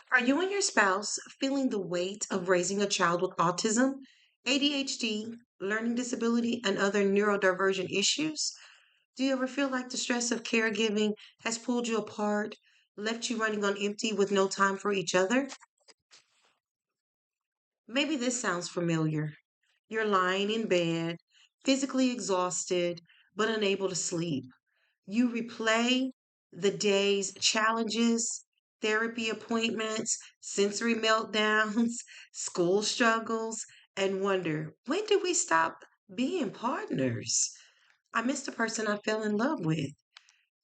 Are you and your spouse feeling the weight of raising a child with autism, ADHD, learning disability, and other neurodivergent issues? Do you ever feel like the stress of caregiving has pulled you apart, left you running on empty with no time for each other? Maybe this sounds familiar. You're lying in bed, physically exhausted, but unable to sleep. You replay the day's challenges, therapy appointments, sensory meltdowns, school struggles, and wonder, when did we stop being partners? I missed the person I fell in love with.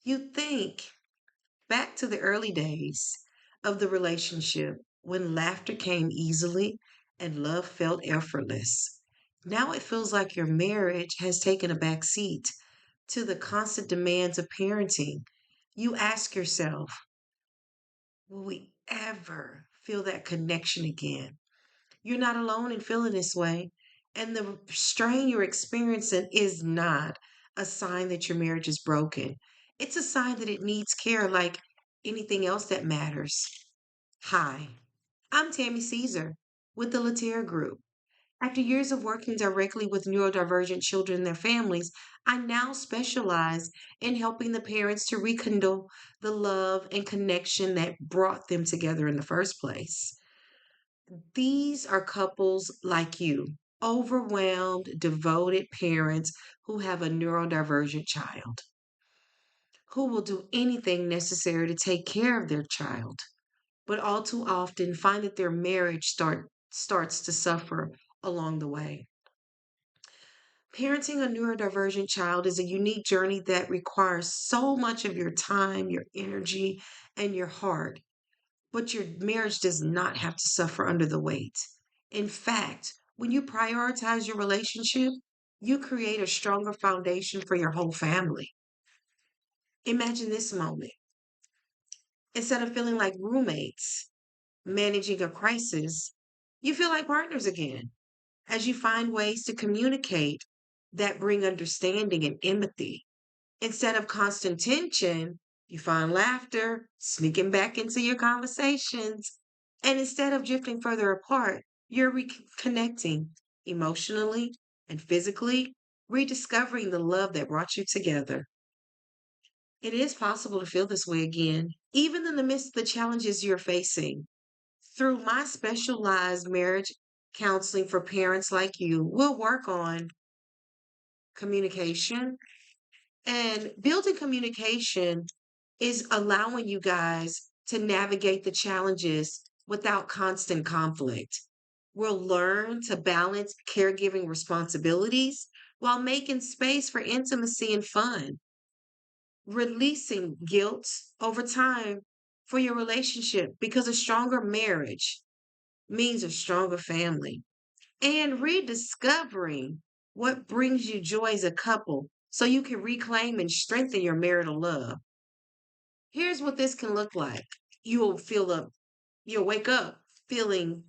You think back to the early days of the relationship when laughter came easily and love felt effortless. Now it feels like your marriage has taken a back seat to the constant demands of parenting. You ask yourself, will we ever feel that connection again? You're not alone in feeling this way. And the strain you're experiencing is not a sign that your marriage is broken. It's a sign that it needs care like anything else that matters. Hi, I'm Tammy Caeser with the Laetare Group. After years of working directly with neurodivergent children and their families, I now specialize in helping the parents to rekindle the love and connection that brought them together in the first place. These are couples like you, overwhelmed, devoted parents who have a neurodivergent child, who will do anything necessary to take care of their child, but all too often find that their marriage starts to suffer along the way. Parenting a neurodivergent child is a unique journey that requires so much of your time, your energy, and your heart. But your marriage does not have to suffer under the weight. In fact, when you prioritize your relationship, you create a stronger foundation for your whole family. Imagine this moment. Instead of feeling like roommates managing a crisis, you feel like partners again as you find ways to communicate that bring understanding and empathy. Instead of constant tension, you find laughter sneaking back into your conversations. And instead of drifting further apart, you're reconnecting emotionally and physically, rediscovering the love that brought you together. It is possible to feel this way again, even in the midst of the challenges you're facing. Through my specialized marriage counseling for parents like you, we'll work on communication. And building communication is allowing you guys to navigate the challenges without constant conflict. We'll learn to balance caregiving responsibilities while making space for intimacy and fun, releasing guilt over time for your relationship because a stronger marriage means a stronger family, and rediscovering what brings you joy as a couple so you can reclaim and strengthen your marital love. Here's what this can look like. You will you'll wake up feeling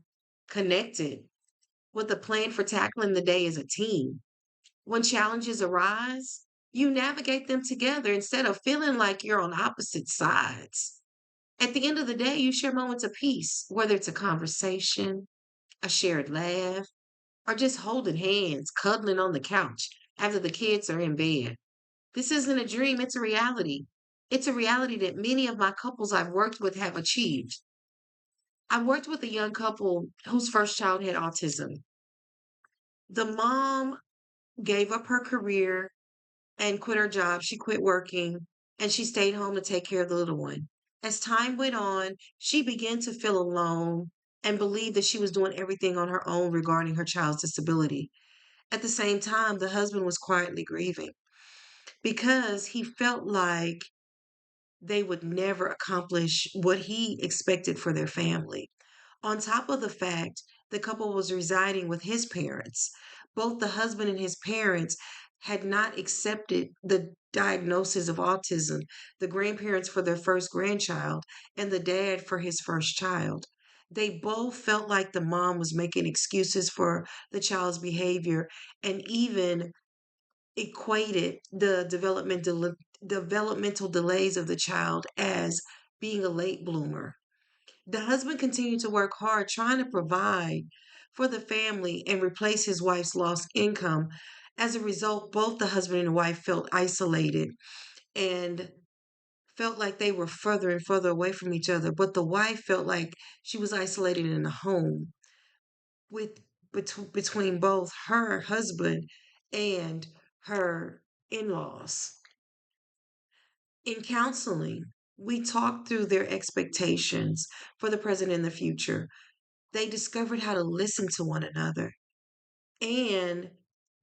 connected with a plan for tackling the day as a team. When challenges arise, you navigate them together instead of feeling like you're on opposite sides. At the end of the day, you share moments of peace, whether it's a conversation, a shared laugh, or just holding hands, cuddling on the couch after the kids are in bed. This isn't a dream, it's a reality. It's a reality that many of my couples I've worked with have achieved. I worked with a young couple whose first child had autism. The mom gave up her career and quit her job. She quit working and she stayed home to take care of the little one. As time went on, she began to feel alone and believed that she was doing everything on her own regarding her child's disability. At the same time, the husband was quietly grieving because he felt like they would never accomplish what he expected for their family. On top of the fact, the couple was residing with his parents. Both the husband and his parents had not accepted the diagnosis of autism, the grandparents for their first grandchild, and the dad for his first child. They both felt like the mom was making excuses for the child's behavior and even equated the developmental delays of the child as being a late bloomer. The husband continued to work hard trying to provide for the family and replace his wife's lost income. As a result, both the husband and wife felt isolated and felt like they were further and further away from each other. But the wife felt like she was isolated in the home with between both her husband and her in-laws. In counseling, we talked through their expectations for the present and the future. They discovered how to listen to one another, and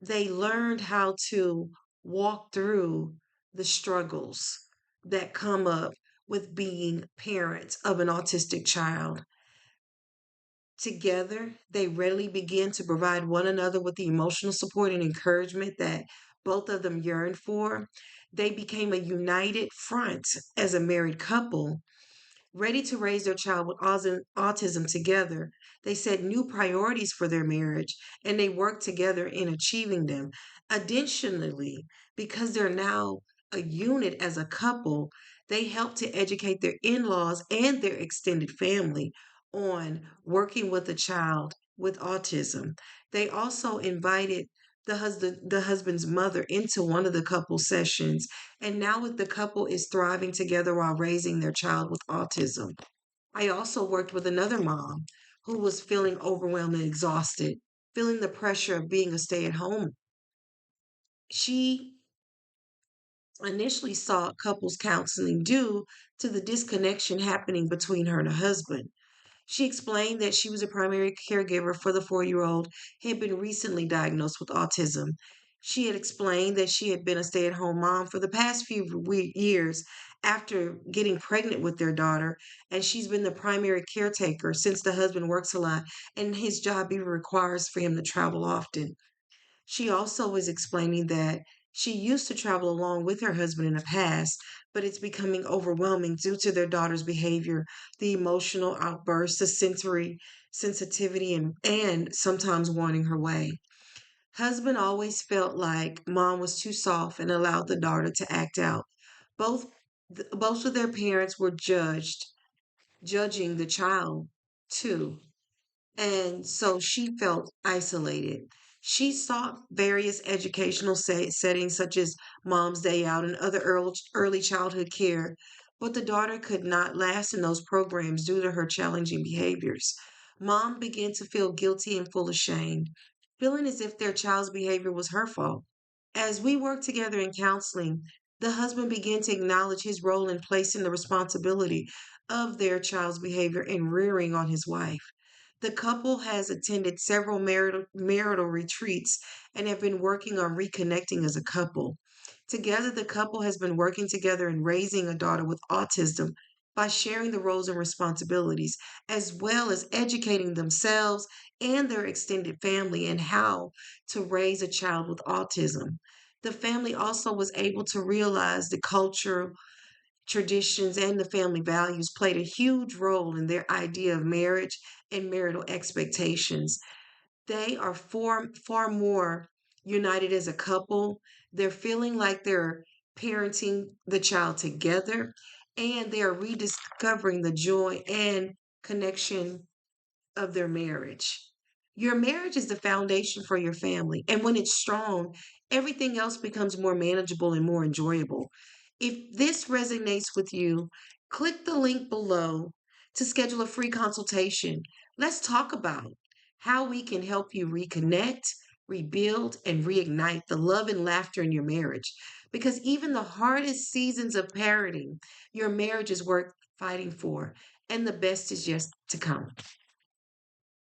they learned how to walk through the struggles that come up with being parents of an autistic child. Together, they readily begin to provide one another with the emotional support and encouragement that both of them yearned for. They became a united front as a married couple, ready to raise their child with autism together. They set new priorities for their marriage and they work together in achieving them. Additionally, because they're now a unit as a couple, they help to educate their in laws and their extended family on working with a child with autism. They also invited the husband's mother into one of the couple sessions, and now the couple is thriving together while raising their child with autism. I also worked with another mom who was feeling overwhelmed and exhausted, feeling the pressure of being a stay-at-home. She initially sought couples counseling due to the disconnection happening between her and her husband. She explained that she was a primary caregiver for the 4-year-old who had been recently diagnosed with autism. She had explained that she had been a stay at home mom for the past few years after getting pregnant with their daughter, and she's been the primary caretaker since the husband works a lot and his job even requires for him to travel often. She also was explaining that she used to travel along with her husband in the past, but it's becoming overwhelming due to their daughter's behavior, the emotional outbursts, the sensory sensitivity, and sometimes wanting her way. Husband always felt like mom was too soft and allowed the daughter to act out. Both both of their parents were judging the child too, and so she felt isolated. She sought various educational settings such as Mom's Day Out and other early childhood care, but the daughter could not last in those programs due to her challenging behaviors. Mom began to feel guilty and full of shame, feeling as if their child's behavior was her fault. As we worked together in counseling, the husband began to acknowledge his role in placing the responsibility of their child's behavior and rearing on his wife. The couple has attended several marital retreats and have been working on reconnecting as a couple. Together, the couple has been working together in raising a daughter with autism by sharing the roles and responsibilities, as well as educating themselves and their extended family in how to raise a child with autism. The family also was able to realize the culture, traditions, and the family values played a huge role in their idea of marriage and marital expectations. They are far more united as a couple. They're feeling like they're parenting the child together, and they are rediscovering the joy and connection of their marriage. Your marriage is the foundation for your family. And when it's strong, everything else becomes more manageable and more enjoyable. If this resonates with you, click the link below to schedule a free consultation. Let's talk about how we can help you reconnect, rebuild, and reignite the love and laughter in your marriage. Because even the hardest seasons of parenting, your marriage is worth fighting for, and the best is yet to come.